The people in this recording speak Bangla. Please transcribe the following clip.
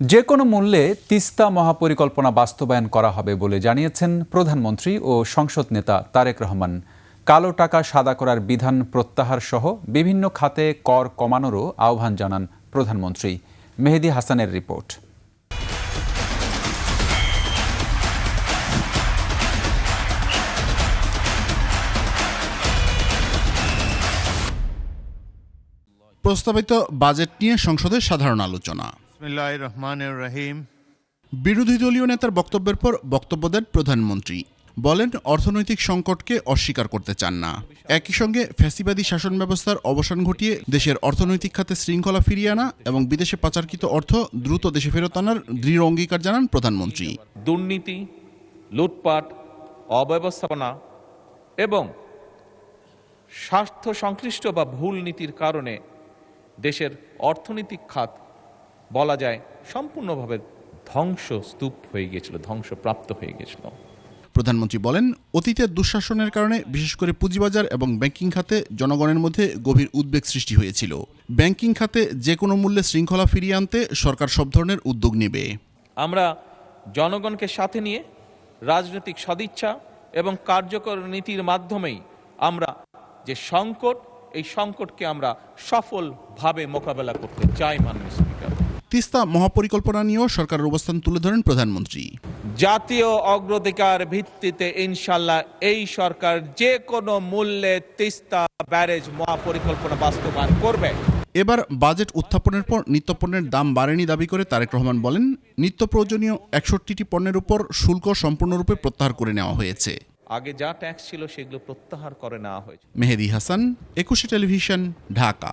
যে কোনো মূল্যে তিস্তা মহাপরিকল্পনা বাস্তবায়ন করা হবে বলে জানিয়েছেন প্রধানমন্ত্রী ও সংসদ নেতা তারেক রহমান। কালো টাকা সাদা করার বিধান প্রত্যাহার সহ বিভিন্ন খাতে কর কমানোরও আহ্বান জানান প্রধানমন্ত্রী। মেহেদী হাসানের রিপোর্ট। প্রস্তাবিত বাজেট নিয়ে সংসদে সাধারণ আলোচনা। বিসমিল্লাহির রহমানির রহিম। বিরোধী দলীয় নেতার বক্তব্যের পর বক্তব্য দেন প্রধানমন্ত্রী। বলেন, অর্থনৈতিক সংকটকে অস্বীকার করতে চান না। একই সঙ্গে ফ্যাসিবাদী শাসন ব্যবস্থার অবসান ঘটিয়ে দেশের অর্থনৈতিক খাতে শৃঙ্খলা ফিরিয়ে আনা এবং বিদেশে পাচারকৃত অর্থ দ্রুত দেশে ফেরত আনার দৃঢ় অঙ্গীকার জানান প্রধানমন্ত্রী। দুর্নীতি, লুটপাট, অব্যবস্থাপনা এবং স্বার্থ সংশ্লিষ্ট বা ভুল নীতির কারণে দেশের অর্থনৈতিক খাত বলা যায় সম্পূর্ণভাবে ধ্বংসস্তূপ হয়ে গিয়েছিল, ধ্বংসপ্রাপ্ত হয়ে গিয়েছিল। প্রধানমন্ত্রী বলেন, অতীতের দুঃশাসনের কারণে বিশেষ করে পুঁজিবাজার এবং ব্যাংকিং খাতে জনগণের মধ্যে গভীর উদ্বেগ সৃষ্টি হয়েছিল। ব্যাংকিং খাতে যে কোনো মূল্যে শৃঙ্খলা ফিরিয়ে আনতে সরকার সব ধরনের উদ্যোগ নেবে। আমরা জনগণকে সাথে নিয়ে রাজনৈতিক সদিচ্ছা এবং কার্যকর নীতির মাধ্যমেই আমরা যে সংকট, এই সংকটকে আমরা সফলভাবে মোকাবেলা করতে চাই। মাননীয় স্পিকার, তিস্তা মহাপরিকল্পনা নিয়েও সরকারের অবস্থান তুলে ধরেন প্রধানমন্ত্রী। জাতীয় অগ্রাধিকার ভিত্তিতে ইনশাল্লাহ এই সরকার যে কোনো মূল্যে তিস্তা ব্যারেজ মহাপরিকল্পনা বাস্তবায়ন করবে। এবার বাজেট উত্থাপনের পর নিত্যপণ্যের দাম বাড়েনি দাবি করে তারেক রহমান বলেন, নিত্য প্রয়োজনীয় 61টি পণ্যের উপর শুল্ক সম্পূর্ণরূপে প্রত্যাহার করে নেওয়া হয়েছে। আগে যা ট্যাক্স ছিল সেগুলো প্রত্যাহার করে নেওয়া হয়েছে। মেহেদী হাসান, 21 টেলিভিশন, ঢাকা।